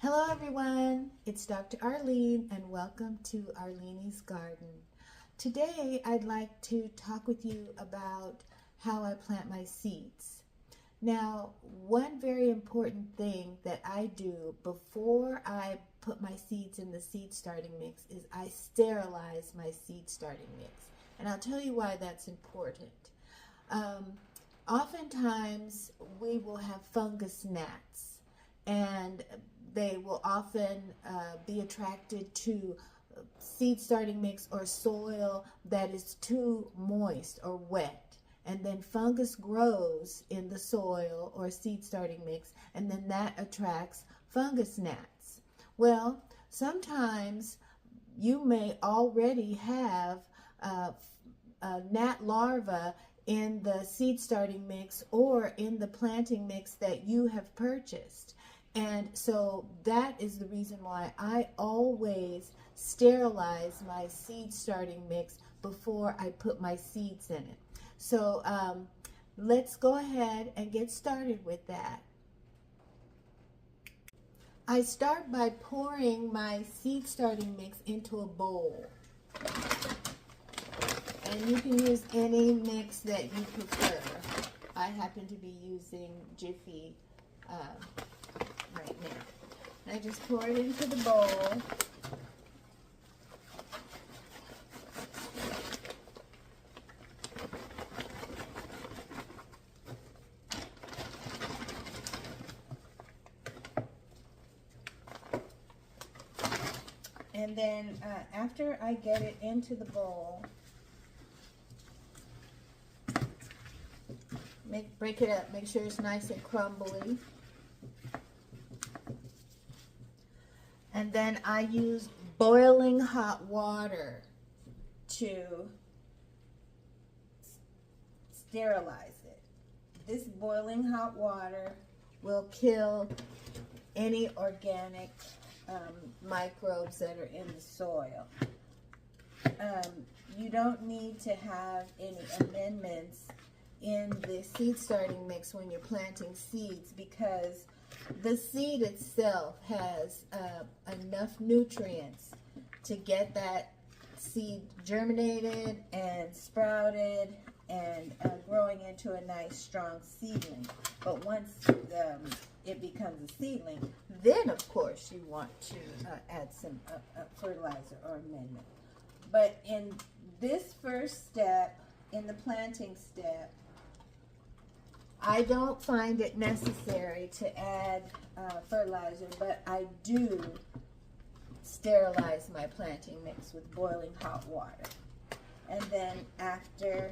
Hello everyone, it's Dr. Arlene and welcome to Arlene's Garden. Today I'd like to talk with you about how I plant my seeds. Now, one very important thing that I do before I put my seeds in the seed starting mix is I sterilize my seed starting mix. And I'll tell you why that's important. Oftentimes we will have fungus gnats, and they will often be attracted to seed starting mix or soil that is too moist or wet. And then fungus grows in the soil or seed starting mix, and then that attracts fungus gnats. Well, sometimes you may already have a gnat larva in the seed starting mix or in the planting mix that you have purchased. And so that is the reason why I always sterilize my seed starting mix before I put my seeds in it. So let's go ahead and get started with that. I start by pouring my seed starting mix into a bowl. And you can use any mix that you prefer. I happen to be using Jiffy right now. And I just pour it into the bowl. And then after I get it into the bowl, break it up, make sure it's nice and crumbly. And then I use boiling hot water to sterilize it. This boiling hot water will kill any organic microbes that are in the soil. You don't need to have any amendments in the seed starting mix when you're planting seeds, because the seed itself has enough nutrients to get that seed germinated and sprouted and growing into a nice strong seedling. But once it becomes a seedling, then of course you want to add some fertilizer or amendment. But in this first step, in the planting step, I don't find it necessary to add fertilizer, but I do sterilize my planting mix with boiling hot water. And then after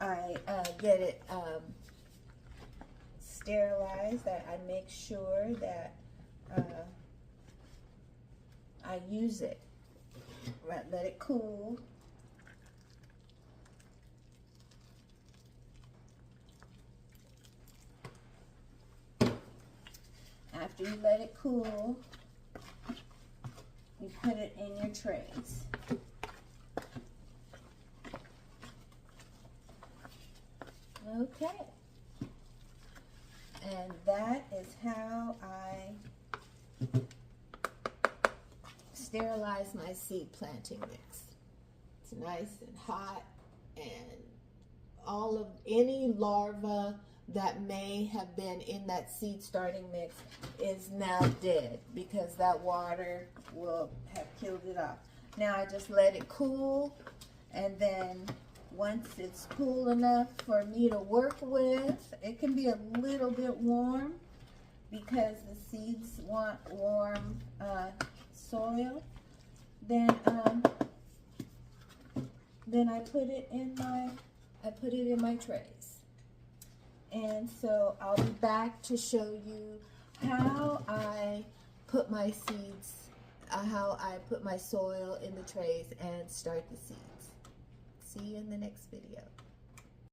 I get it sterilized, I make sure that I use it. Let it cool. After you let it cool, you put it in your trays. Okay. And that is how I sterilize my seed planting mix. It's nice and hot, and all of any larva that may have been in that seed starting mix is now dead, because that water will have killed it off. Now I just let it cool, and then once it's cool enough for me to work with, it can be a little bit warm because the seeds want warm soil. Then I put it in my trays. And so I'll be back to show you how I put my seeds, how I put my soil in the trays and start the seeds. See you in the next video.